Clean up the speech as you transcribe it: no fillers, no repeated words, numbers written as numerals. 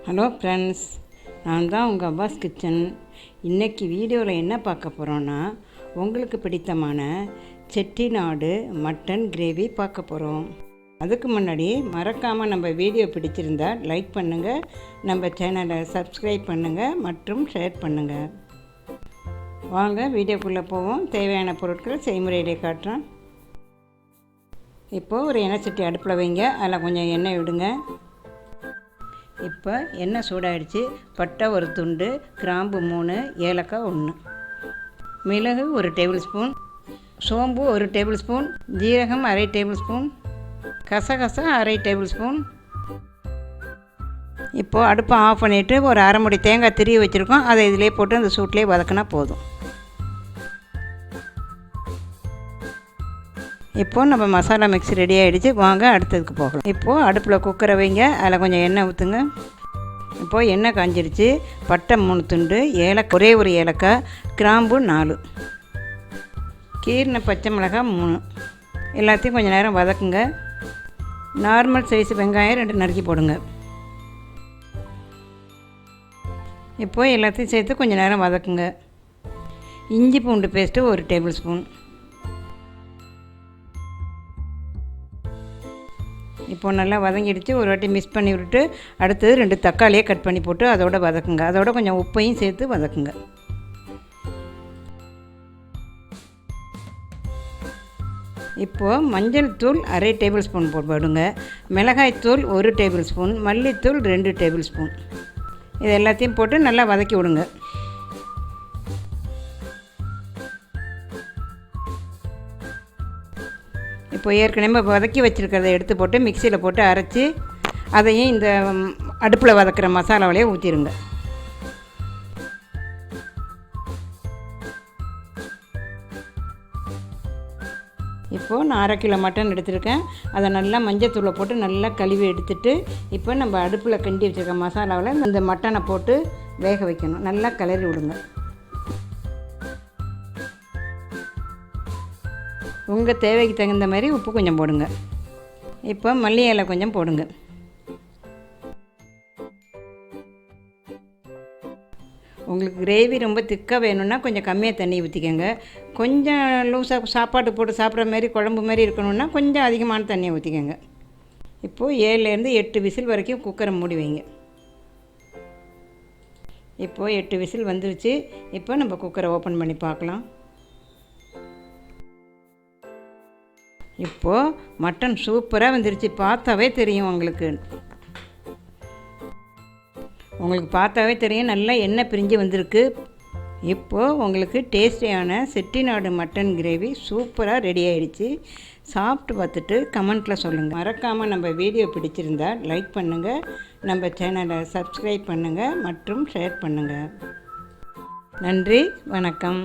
Hello friends, நான் தான் உங்கள் அவ்வாஸ் கிச்சன். இன்றைக்கி வீடியோவில் என்ன பார்க்க போகிறோன்னா, உங்களுக்கு பிடித்தமான செட்டிநாடு மட்டன் கிரேவி பார்க்க போகிறோம். அதுக்கு முன்னாடி மறக்காமல் நம்ம வீடியோ பிடிச்சிருந்தால் லைக் பண்ணுங்கள், நம்ம சேனலை சப்ஸ்கிரைப் பண்ணுங்கள் மற்றும் ஷேர் பண்ணுங்கள். வாங்க வீடியோக்குள்ளே போவோம். தேவையான பொருட்கள் செய்முறையிலே காட்டுறேன். இப்போது ஒரு எண்ணெய் சட்டி அடுப்பில் வைங்க. அதில் கொஞ்சம் எண்ணெய் விடுங்க. இப்போ எண்ணெய் சூடாகிடுச்சு. பட்டை ஒரு துண்டு, கிராம்பு 3, ஏலக்காய் 1, மிளகு 1 டேபிள் ஸ்பூன், சோம்பு 1 டேபிள் ஸ்பூன், ஜீரகம் 1/2 டேபிள் ஸ்பூன், கசகசா 1/2 டேபிள் ஸ்பூன். இப்போது அடுப்பை ஆஃப் பண்ணிவிட்டு ஒரு அரை மூடி தேங்காய் திருவி வச்சுருக்கோம். அதை இதிலே போட்டு அந்த சூட்லேயே வதக்கினா போதும். இப்போது நம்ம மசாலா மிக்ஸ் ரெடி ஆகிடுச்சு. வாங்க அடுத்ததுக்கு போகலாம். இப்போது அடுப்பில் குக்கரை வைங்க. அதில் கொஞ்சம் எண்ணெய் ஊற்றுங்க. இப்போது எண்ணெய் காஞ்சிடுச்சு. பட்டை 3 துண்டு, ஒரே ஒரு ஏலக்காய், கிராம்பு 4, கீரின பச்சை மிளகாய் 3. எல்லாத்தையும் கொஞ்சம் நேரம் வதக்குங்க. நார்மல் சைஸ் வெங்காயம் 2 நறுக்கி போடுங்க. இப்போது எல்லாத்தையும் சேர்த்து கொஞ்சம் நேரம் வதக்குங்க. இஞ்சி பூண்டு பேஸ்ட்டு 1 டேபிள் ஸ்பூன். இப்போது நல்லா வதங்கிடுச்சு. ஒரு வாட்டி மிக்ஸ் பண்ணி விட்டுட்டு அடுத்தது 2 தக்காளியை கட் பண்ணி போட்டு அதோட வதக்குங்க. அதோட கொஞ்சம் உப்பையும் சேர்த்து வதக்குங்க. இப்போது மஞ்சள் தூள் 1/2 டேபிள் ஸ்பூன் போடுங்க. மிளகாய்த்தூள் 1 டேபிள் ஸ்பூன், மல்லித்தூள் 2 டேபிள் ஸ்பூன். இது எல்லாத்தையும் போட்டு நல்லா வதக்கி விடுங்க. இப்போ ஏற்கனவே வதக்கி வச்சுருக்கிறத எடுத்து போட்டு மிக்சியில் போட்டு அரைச்சி அதையும் இந்த அடுப்பில் வதக்கிற மசாலாவிலே ஊற்றிடுங்க. இப்போது நான் 1/2 கிலோ மட்டன் எடுத்துருக்கேன். அதை நல்லா மஞ்சத்தூளை போட்டு நல்லா கழுவி எடுத்துட்டு இப்போ நம்ம அடுப்பில் கிண்டி வச்சுருக்க மசாலாவில் இந்த மட்டனை போட்டு வேக வைக்கணும். நல்லா கிளறி விடுங்க. உங்கள் தேவைக்கு தகுந்த மாதிரி உப்பு கொஞ்சம் போடுங்க. இப்போ மல்லி இலை கொஞ்சம் போடுங்க. உங்களுக்கு கிரேவி ரொம்ப திக்காக வேணும்னா கொஞ்சம் கம்மியாக தண்ணி ஊற்றிக்கோங்க. கொஞ்சம் லூஸாக சாப்பாடு போட்டு சாப்பிட்ற மாதிரி குழம்பு மாதிரி இருக்கணும்னா கொஞ்சம் அதிகமான தண்ணியை ஊற்றிக்கோங்க. இப்போது 7லேருந்து 8 விசில் வரைக்கும் குக்கரை மூடி வைங்க. இப்போது 8 விசில் வந்துருச்சு. இப்போ நம்ம குக்கரை ஓப்பன் பண்ணி பார்க்கலாம். இப்போது மட்டன் சூப்பராக வந்துருச்சு. பார்த்தாவே தெரியும் உங்களுக்கு பார்த்தாவே தெரியும். நல்லா எண்ணெய் பிரிஞ்சு வந்திருக்கு. இப்போது உங்களுக்கு டேஸ்டியான செட்டிநாடு மட்டன் கிரேவி சூப்பராக ரெடி ஆகிடுச்சு. சாப்பிட்டு பார்த்துட்டு கமெண்ட்டில் சொல்லுங்கள். மறக்காமல் நம்ம வீடியோ பிடிச்சிருந்தால் லைக் பண்ணுங்கள், நம்ம சேனலை சப்ஸ்கிரைப் பண்ணுங்கள் மற்றும் ஷேர் பண்ணுங்கள். நன்றி, வணக்கம்.